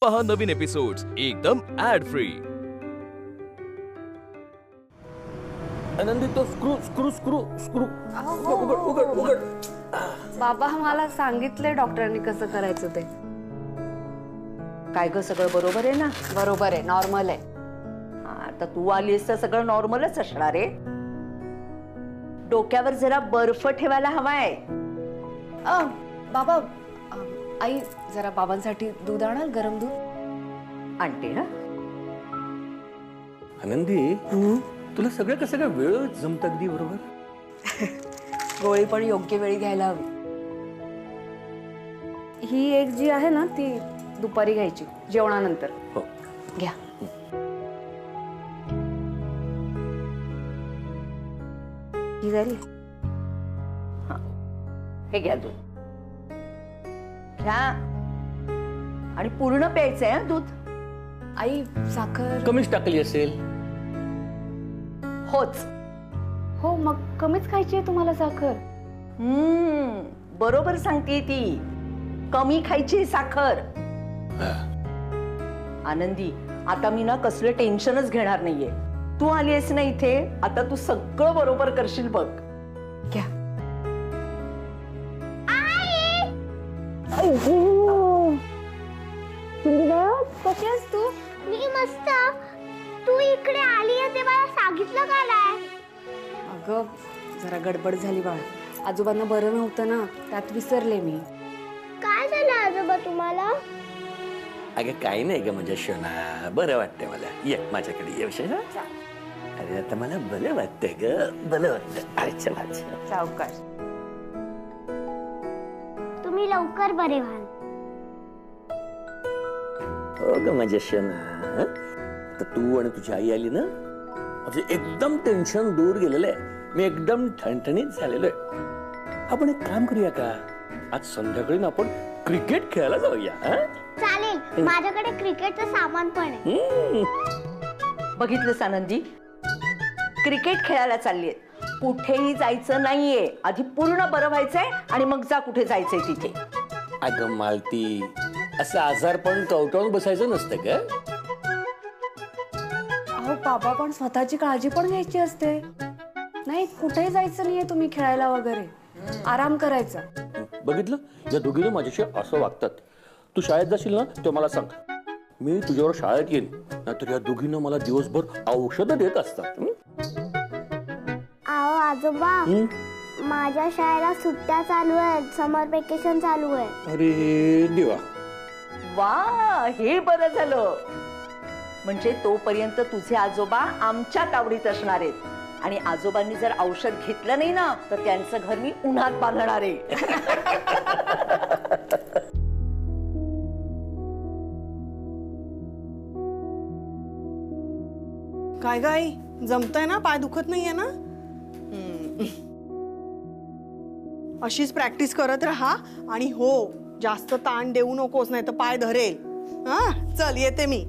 पहा नवीन एपिसोड्स एकदम add free. आनंदी तो स्क्रू स्क्रू स्क्रू स्क्रू उघड उघड उघड। बाबा मला सांगितले डॉक्टरांनी कसं करायचं ते। काय ग सगळं बरोबर आहे ना? बरोबर आहे, नॉर्मल आहे। आता तू आलीस तर सगळं नॉर्मलच असणार आहे। डोक्यावर जरा बर्फ ठेवायला हवाय। बाबा आई जरा बाबांसाठी दूध आणाल, गरम दूध आणते ना। आनंदी तुला सगळं कसं काय वेळ जमत अगदी बरोबर? गोळी पण योग्य वेळी घ्यायला हवी। ही एक जी आहे ना ती दुपारी घ्यायची जेवणानंतर। हो घ्या। ही झाली? हे घ्या दूध घ्या आणि पूर्ण प्यायचंय हं दूध। आई साखर कमीच टाकली असेल। होच हो, मग कमीच खायची आहे तुम्हाला साखर? बरोबर सांगते ती, कमी खायची साखर। आनंदी आता मी ना कसलं टेन्शनच घेणार नाहीये। तू आली आहेस ना इथे, आता तू सगळं बरोबर करशील बघ। घ्या। कशी आहेस तू? मी मस्त। तू इकडे आली आहे ते मला सांगितलं का नाही? अगं जरा गडबड झाली बाळा, आजोबांना बरं नव्हतं ना, त्यात विसरले मी। काय झालं आजोबा तुम्हाला? अगं काही नाही ग माझ्या शोना, बरं वाटतंय मला। ये माझ्याकडे ये शोना। अरे आता मला बरं वाटतंय ग, बरं वाटतंय। अरे चला चला सावकाश। तुम्ही लवकर बरे व्हाल। हो ग माझ्या शोना। तर तू आणि तुझी आई आली ना, म्हणजे एकदम टेन्शन दूर गेलेलं आहे। मी एकदम ठणठणीत झालेलो आहे। आपण एक काम करूया का, आज संध्याकाळी ना आपण क्रिकेट खेळायला जाऊया? चालेल, माझ्याकडे क्रिकेटचं सामान पण आहे। बघितलंस आनंदी, क्रिकेट खेळायला चाललीये, कुठेही जायचं नाहीये। आधी पूर्ण बरं व्हायचंय आणि मग जा कुठे जायचंय तिथे। अगं मालती, असं आजारपण कवटाळून बसायचं नसतं का? अहो बाबा पण स्वतःची काळजी पण घ्यायची असते। नाही कुठेही जायचं नाहीये तुम्ही खेळायला वगैरे, आराम करायचा। बघितलं, या दोघीनं माझ्याशी असं वागतात। तू शाळेत जाशील ना तेव्हा मला सांग, मी तुझ्यावर शाळेत येईन। नाहीतर या दोघीनं मला दिवसभर औषधं देत असतात। आओ आजोबा, माझ्या शाळेला सुट्ट्या चालू आहेत, समर वेकेशन चालू आहे। अरे देवा, वा, हे बरं झालं। म्हणजे तोपर्यंत तुझे आजोबा आमच्या तावडीत असणार आहेत आणि आजोबांनी जर औषध घेतलं नाही ना तर त्यांचं घर मी उन्हात बांधणार आहे। काय गाई, जमतंय ना? पाय दुखत नाहीये ना? अशीच प्रॅक्टिस करत राहा आणि हो, जास्त ताण देऊ नकोस, नाही तर पाय धरेल। हा चल, येते मी।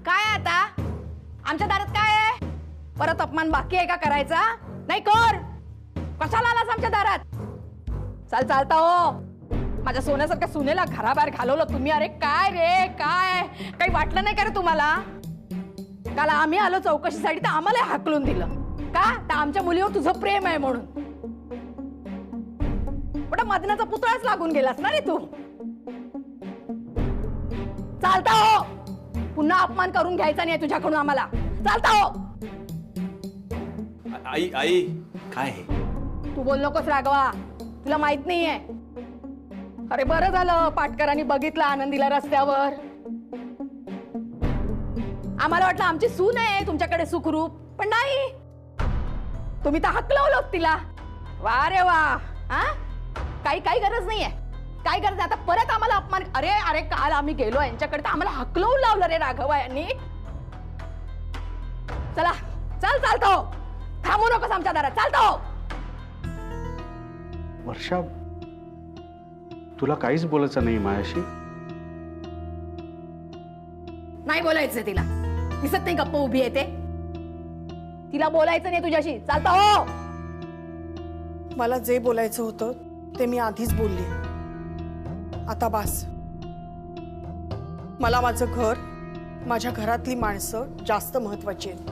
काय आता आमच्या दारात काय आहे? परत अपमान बाकी आहे का करायचा? नाही कर, कशाला आलास आमच्या दारात? चाल चालता हो, माझ्या सोन्यासारख्या सुनेला घराबाहेर घालवलं तुम्ही। अरे काय रे, काय काही वाटलं नाही का रे तुम्हाला? काल आम्ही आलो चौकशीसाठी तर आम्हाला हाकलून दिलं का? तर आमच्या मुलीवर तुझं प्रेम आहे म्हणून। पण मदनाचा पुतळाच लागून गेलास ना रे तू। चालता हो, पुन्हा अपमान करून घ्यायचा नाही तुझ्याकडून आम्हाला। चालता हो। आई आई काय हे? तू बोल नकोस राघवा, तुला माहित नाहीये। अरे बरं झालं पाटकरांनी बघितलं आनंदीला रस्त्यावर। आम्हाला वाटलं आमची सून आहे तुमच्याकडे सुखरूप, पण नाही, तुम्ही तर हकलवलं तिला। वा रे वा। काही गरज नाहीये, काय गरज आता परत आम्हाला अपमान? अरे अरे काल आम्ही गेलो यांच्याकडे तर आम्हाला हकलवून लावलं रे राघवा यांनी। चला चल, चालतो, थांबू नकोस आमच्या दारात, चालतो। वर्षा, तुला काहीच बोलायचं नाही माझ्याशी? नाही बोलायचंय तिला. दिसत नाही गप्प उभी आहे ते. तिला बोलायचं नाही तुझ्याशी. चालता हो. मला जे बोलायचं होतं ते मी आधीच बोलली. आता बास. मला माझं घर, माझ्या घरातली माणसं जास्त महत्वाची आहेत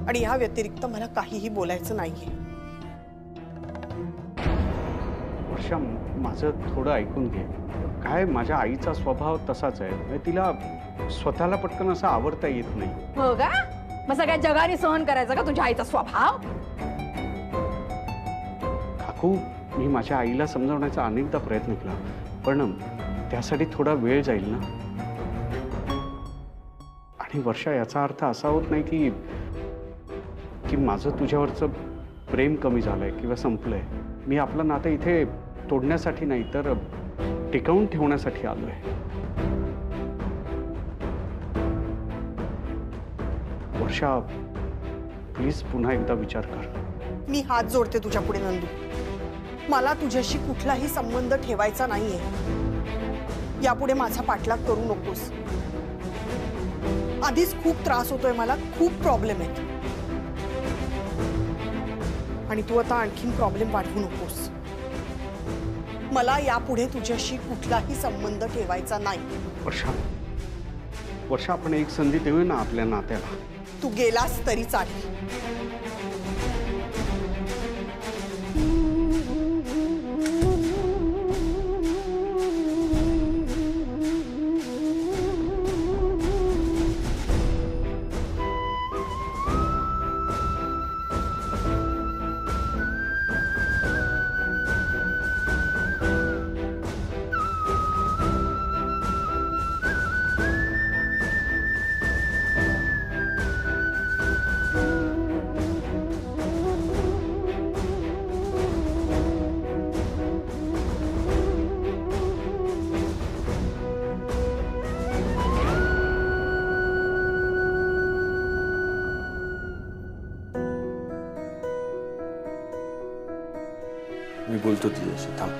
आणि या व्यतिरिक्त मला काहीही बोलायचं नाहीये. वर्षा, माझं थोडं ऐकून घे. काय, माझ्या आईचा स्वभाव तसाच आहे. म्हणजे तिला स्वतःला पटकन असं आवडता येत नाही. हो का? मग सगळ्या जगाने सहन करायचं का तुझ्या आईचा स्वभाव? काकू, मी माझ्या आईला समजावण्याचा अनेकदा प्रयत्न केला, पण त्यासाठी थोडा वेळ जाईल ना. आणि वर्षा, याचा अर्थ असा होत नाही की माझं तुझ्यावरचं प्रेम कमी झालंय किंवा संपलंय. मी आपलं नातं इथे तोडण्यासाठी नाही तर टिकवून ठेवण्यासाठी आलोय. वर्षा, प्लीज पुन्हा एकदा विचार कर. मी हात जोडते तुझ्या पुढे नंदू. मला तुझ्याशी कुठलाही संबंध ठेवायचा नाहीये. यापुढे माझा पाठलाग करू नकोस. आधीच खूप त्रास होतोय मला, खूप प्रॉब्लेम आहेत आणि तू आता आणखीन प्रॉब्लेम वाढवू नकोस. मला यापुढे तुझ्याशी कुठलाही संबंध ठेवायचा नाही. वर्षा, आपण एक संधी देऊया ना आपल्या नात्याला. तू गेलास तरी चालेल. मी बोलतो तुझ्याशी, थांब.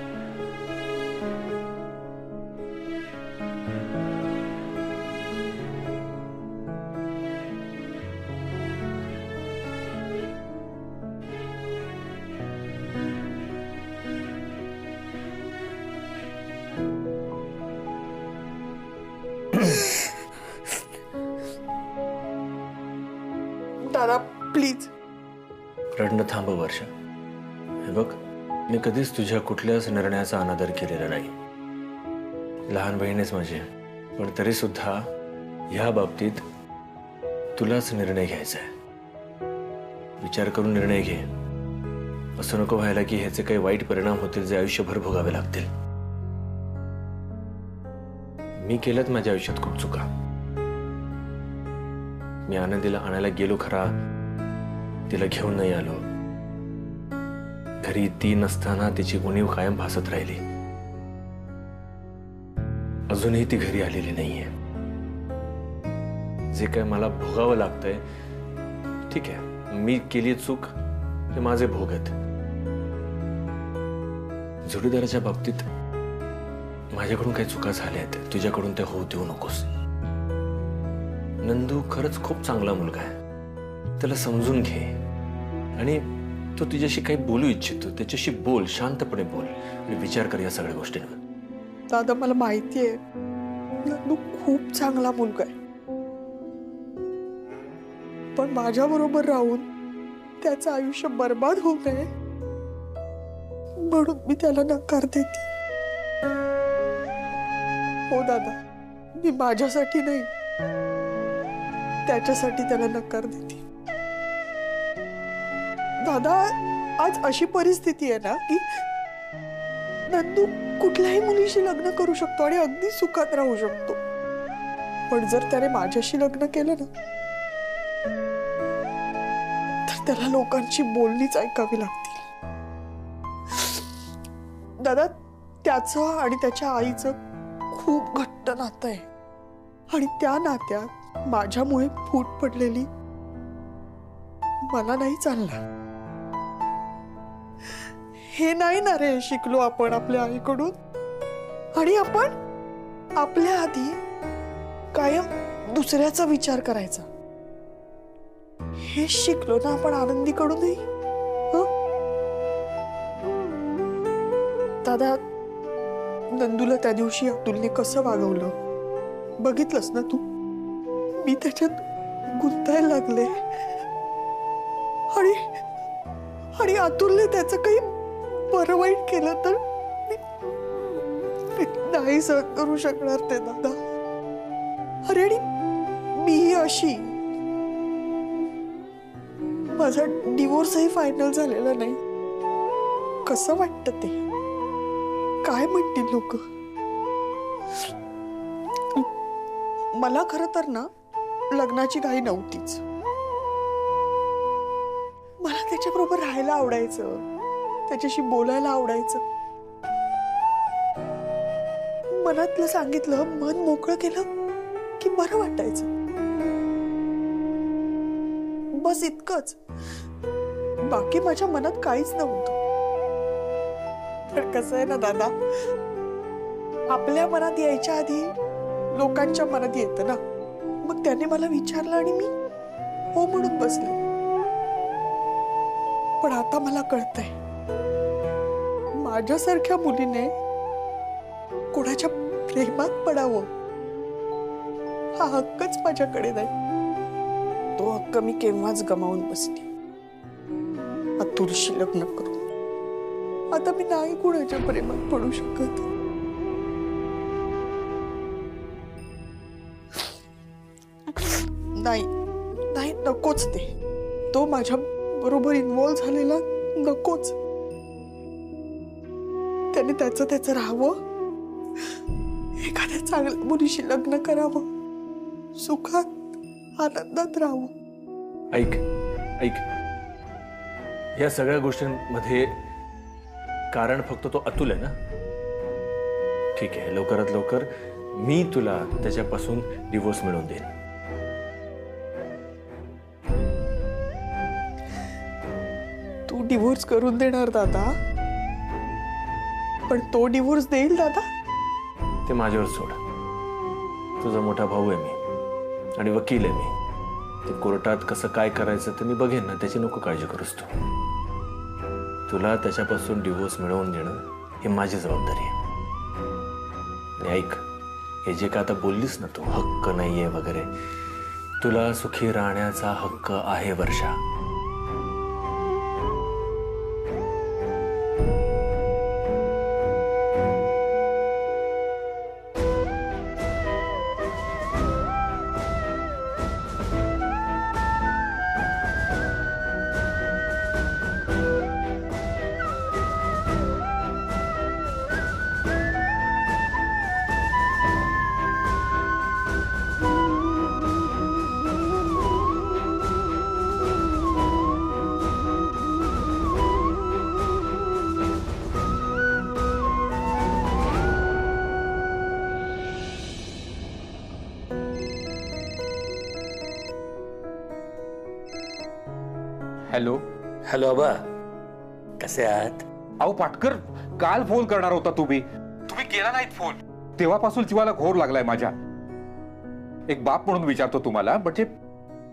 दादा प्लीज. रडणं थांब वर्षा. हे बघ, मी कधीच तुझ्या कुठल्याच निर्णयाचा अनादर केलेला नाही. लहान बहीणच माझी, पण तरी सुद्धा ह्या बाबतीत तुलाच निर्णय घ्यायचा आहे. विचार करून निर्णय घे. असं नको व्हायला की ह्याचे काही वाईट परिणाम होतील जे आयुष्यभर भोगावे लागतील. मी केल्यात माझ्या आयुष्यात खूप चुका. मी आनंदीला आणायला गेलो खरा, तिला घेऊन नाही आलो. घरी ती नसताना तिची उणीव कायम भासत राहिली. अजूनही ती घरी आलेली नाहीये. जे काय मला भोगावं लागतंय, ठीक आहे, मी केली चूक, हे माझे भोग आहेत. जोडीदाराच्या बाबतीत माझ्याकडून काही चुका झाल्या आहेत, तुझ्याकडून ते होऊ देऊ नकोस. नंदू खरंच खूप चांगला मुलगा आहे. त्याला समजून घे आणि तो तुझ्याशी काही बोलू इच्छितो त्याच्याशी बोल, शांतपणे बोल आणि विचार कर या सगळ्या गोष्टींवर. दादा मला माहिती आहे नंदू खूप चांगला मुलगा आहे, पण माझ्या बरोबर राहून त्याचं आयुष्य बर्बाद होऊ नये म्हणून मी त्याला नकार देते. हो दादा, मी माझ्यासाठी नाही त्याच्यासाठी त्याला नकार देते. दादा, आज अशी परिस्थिती आहे ना की नंदू कुठल्याही मुलीशी लग्न करू शकतो आणि अगदी सुखात राहू शकतो. पण जर त्याने माझ्याशी लग्न केलं ना तर त्याला लोकांची बोलणीच ऐकावी लागतील. दादा, त्याचं आणि त्याच्या आईचं खूप घट्ट नातं आहे आणि त्या नात्यात माझ्यामुळे फूट पडलेली मला नाही चालणार. हे नाही ना रे शिकलो आपण आपल्या आईकडून. आणि आपण आपल्या आधी कायम दुसऱ्याचा विचार करायचा. हे शिकलो ना आपण आनंदीकडूनही. हं? दादा, नंदूला त्या दिवशी अतुलने कसं वागवलं बघितलंस ना तू. मी त्याच्यात गुंतायला लागले आणि आणि अतुलने त्याचं काही बरं वाईट केलं तर मी नाही सहन करू शकणार ते दादा. अरे आणि मीही अशी. माझा डिवोर्सही फायनल झालेला नाही. कसं वाटतं ते, काय म्हणतील लोक. मला खरं तर ना लग्नाची घाई नव्हतीच. मला त्याच्याबरोबर राहायला आवडायचं, त्याच्याशी बोलायला आवडायचं. मनातलं सांगितलं, मन मोकळं केलं की बरं वाटायचं. बस इतकंच. बाकी माझ्या मनात काहीच नव्हतं. पण कसं आहे ना दादा, आपल्या मनात यायच्या आधी लोकांच्या मनात येतं ना. मग त्याने मला विचारलं आणि मी हो म्हणून बसले. पण आता मला कळतंय, माझ्यासारख्या मुलीने कोणाच्या प्रेमात पडावं हा हक्कच माझ्याकडे नाही. तो हक्क मी केव्हाच गमावून बसली. अतुलशी लग्न करून आता मी नाही कोणाच्या प्रेमात पडू शकत. नाही नाही, नकोच ते. तो माझ्या बरोबर इन्व्हॉल्व झालेला नकोच. त्याने त्याचं राहावं, एखाद्या चांगल्या मुलीशी लग्न करावं, सुखात आनंदात राहावं. ऐक ऐक, या सगळ्या गोष्टींमध्ये कारण फक्त तो अतुल आहे ना. ठीक आहे, लवकरात लवकर मी तुला त्याच्यापासून डिवोर्स मिळवून देईन. तू डिवोर्स करून देणार दादा, पण तो डिवोर्स देईल दादा? ते माझ्यावर सोड. तुझा मोठा भाऊ आहे मी आणि वकील आहे मी. ते कोर्टात कसं काय करायचं ते मी बघेन ना, त्याची नको काळजी करूस तू. तुला त्याच्यापासून डिवोर्स मिळवून देणं ही माझी जबाबदारी आहे. आणि ऐक, हे जे का आता बोललीस ना तू, हक्क नाहीये वगैरे, तुला सुखी राहण्याचा हक्क आहे वर्षा. हॅलो. हॅलो आबा, कसे आहात? अहो पाटकर, काल फोन करणार होता तुम्ही केला नाहीत फोन. तेव्हापासून जीवाला घोर लागलाय माझ्या. एक बाप म्हणून विचारतो तुम्हाला, म्हणजे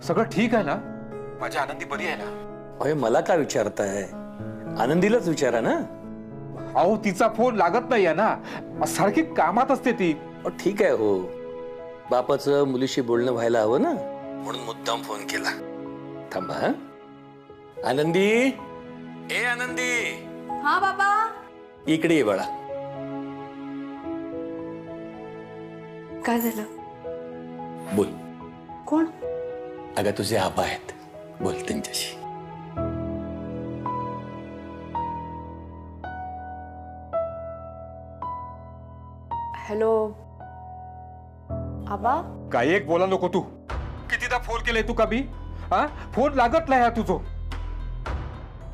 सगळं ठीक आहे ना? माझी आनंदी बरी आहे ना? अरे मला का विचारताय? आनंदीलाच विचारा ना. अहो तिचा फोन लागत नाहीये ना, सारखी कामात असते ती. ठीक आहे हो, बापाचं मुलीशी बोलणं व्हायला हवं ना, म्हणून मुद्दाम फोन केला. थांबा हा. आनंदी, ए आनंदी. हा बाबा. इकडे ये बाळा. काय झालं? बोल. कोण? अगं तुझे आबा आहेत, बोल त्यांच्याशी. हॅलो आबा. काही एक बोला नको तू. कितीदा फोन केलाय तू का मी? हा, फोन लागत नाही हा तुझो.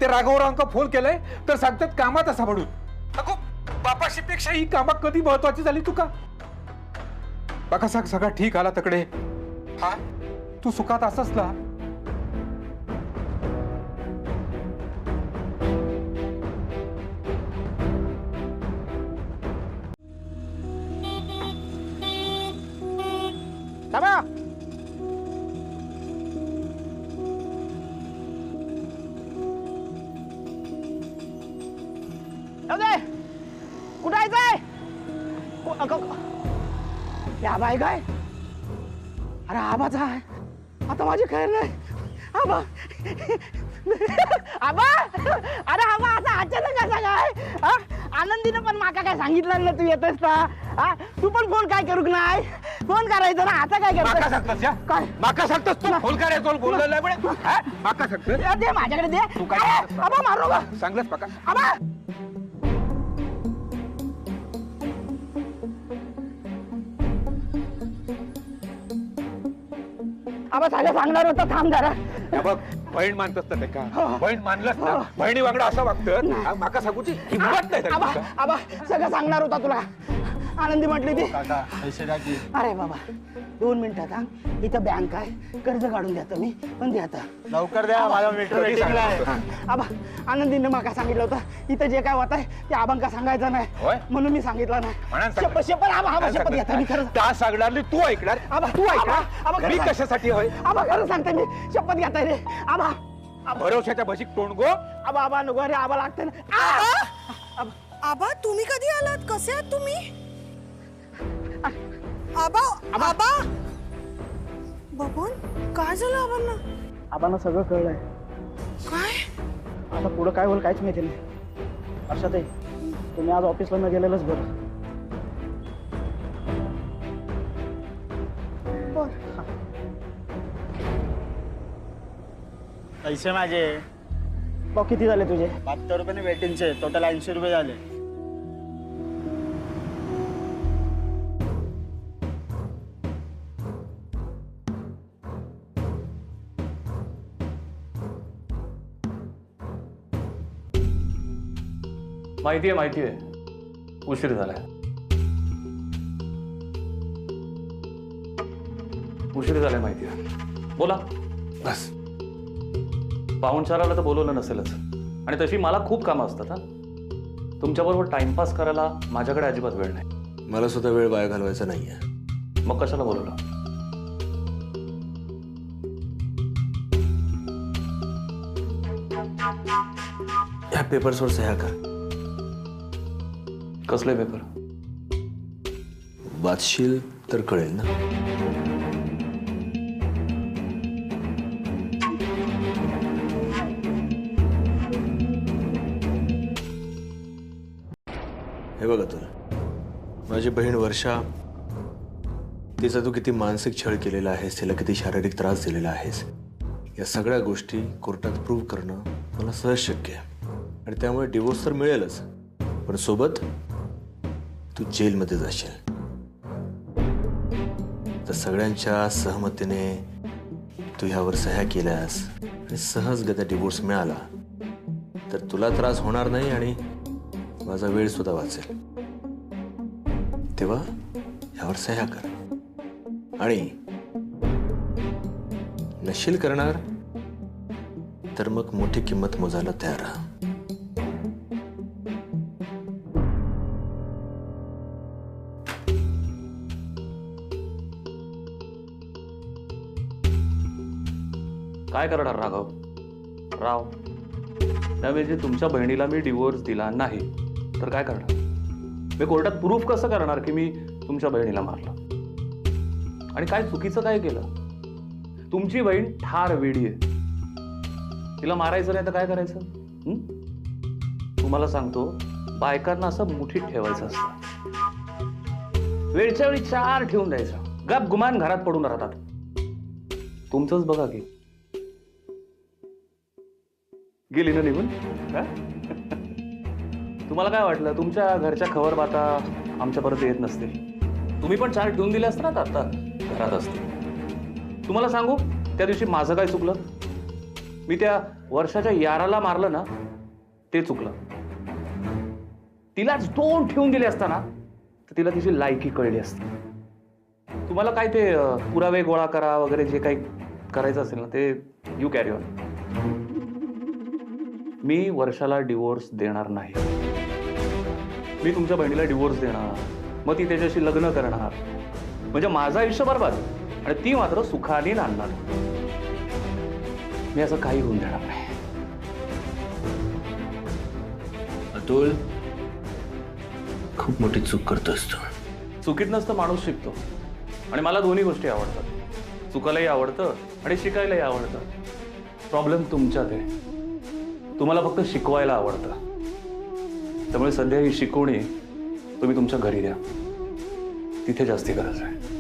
ते राघवराव अंक फोन केलाय तर सांगतात कामात असा म्हणून. अगो बापाशी पेक्षा ही कामा कधी महत्वाची झाली तू का? बघा सांग, सगळं ठीक आला तकडे. हा, तू सुखात असस ना? थांबा. कुठं आहे या बाय काय? अरे आबाचा आहे आता माझी खैर नाही. आबा आबा अरे आबा आता अचानक कसा काय? आनंदीनं पण माका काय सांगितलं ना तू येतस का? तू पण फोन काय करू नाही? फोन करायचं ना आता काय माका करतो? सांगतोस या? काय? माका सांगतोस तू फोन करायचो बोललो नाही पण हा? माका सांगतोस दे माझ्याकडे दे. तू काय अरे, करतोस? आबा मारू का? सांगलंस माका आबा आबा झालं सांगणार होतं थांब जरा. हे बघ बहीण मानतस ना ते का बहीण मानलंस ना बहिणी वागडं असं वागतं माका सांगूची हिंमत नाही आबा झाली. आबा सगळं सांगणार होता तुला. आनंदी म्हटली ती. अरे बाबा 2 मिनिटात हा. इथं बँक आहे कर्ज काढून द्या मी पण द्या आता लवकर द्या माझा मीटर कधी वेटिंगला आहे. सांगतो? आबा आनंदीने माका सांगितलं होतं इथं जे काय होत आहे ते आबांका सांगायचं नाही होय? म्हणून मी सांगितलं म्हणून नाही. सांगितलं. शपथ शपथ आबा आबा शपथ घेता मी खरं. त्या सांगणार नाही, तू ऐकणार आबा तू आबा, ऐकणार आबा, खरं मी सांग. कशासाठी होय आबा खरं सांगते मी शपथ घेताय रे आबा. भरोशाच्या भशीक तोंड गो आबा आबा नको रे आबा लागते ना. आबा आबा तुम्ही कधी आलात? कसे आहात तुम्ही? आबा आबा बबन काय झालं आबांना? आबांना सगळं कळलंय. काय? आता पुढं काय होईल काहीच माहिती नाही. अर्षात तुम्ही आज ऑफिसला न गेलेलंच बरं. पैसे माझे भाऊ किती झाले तुझे? 72 रुपये वेटिंगचे टोटल 80 रुपये झाले. माहिती आहे उशीर झालाय. माहिती आहे. बोला. बस पाहुणचाराला तर बोलवलं नसेलच आणि तशी मला खूप कामं असतात. हा तुमच्याबरोबर टाइमपास करायला माझ्याकडे अजिबात वेळ नाही. मला सुद्धा वेळ वाया घालवायचा नाहीये. मग कशाला बोलवलं? ह्या पेपर्सवर सह्या कर. कसले पेपर? वाचशील तर कळेल ना. हे बघा तुला माझी बहीण वर्षा तिचा तू किती मानसिक छळ केलेला आहेस, तिला किती शारीरिक त्रास दिलेला आहेस, या सगळ्या गोष्टी कोर्टात प्रूव्ह करणं मला सहज शक्य आहे. आणि त्यामुळे डिवोर्स तर मिळेलच पण सोबत तू जेलमध्ये जाशील. तर सगळ्यांच्या सहमतीने तू ह्यावर सह्या केल्यास आणि सहजगत्या डिवोर्स मिळाला तर तुला त्रास होणार नाही आणि माझा वेळ सुद्धा वाचेल. तेव्हा ह्यावर सह्या कर आणि नशील करणार तर मग मोठी किंमत मोजायला तयार राहा. काय करणार राव? त्यावेळी तुमच्या बहिणीला मी डिवोर्स दिला नाही तर काय करणार? मी कोर्टात प्रूफ कसं करणार की मी तुमच्या बहिणीला मारलं? आणि काय चुकीचं काय केलं? तुमची बहीण ठार वेडी आहे. तिला मारायचं नाही तर काय करायचं? तुम्हाला सांगतो बायकांना असं मुठीत ठेवायचं असतं. वेळच्या वेळी 4 ठेवून द्यायचं. गप गुमान घरात पडून राहतात. तुमचंच बघा की गेली ना निघून. तुम्हाला काय वाटलं तुमच्या घरच्या खबर बाता आमच्यापर्यंत येत नसतील? तुम्ही पण 4 ठेवून दिले असतात ना आता घरात असते. तुम्हाला सांगू त्या दिवशी माझं काय चुकलं? मी त्या वर्षाच्या याराला मारलं ना ते चुकलं. तिलाच 2 ठेवून दिले असताना तर तिला तिची लायकी कळली असती. तुम्हाला काय ते पुरावे गोळा करा वगैरे जे काही करायचं असेल ना ते यू कॅरी ऑन. मी वर्षाला डिवोर्स देणार नाही. मी तुमच्या बहिणीला डिवोर्स देणार मग ती त्याच्याशी लग्न करणार म्हणजे माझं आयुष्य बरबाद. आणि ती मात्र सुखाने नांदणार. मी असं काही होऊन देणार नाही. अतुल, खूप मोठी चूक करतोस तू. चुकीत नसतं माणूस शिकतो, आणि मला दोन्ही गोष्टी आवडतात. चुकायलाही आवडतं आणि शिकायलाही आवडतं. प्रॉब्लेम तुमच्यात आहे, तुम्हाला फक्त शिकवायला आवडतं. त्यामुळे सध्या ही शिकवणी तुम्ही तुमच्या घरी द्या, तिथे जास्ती गरज आहे.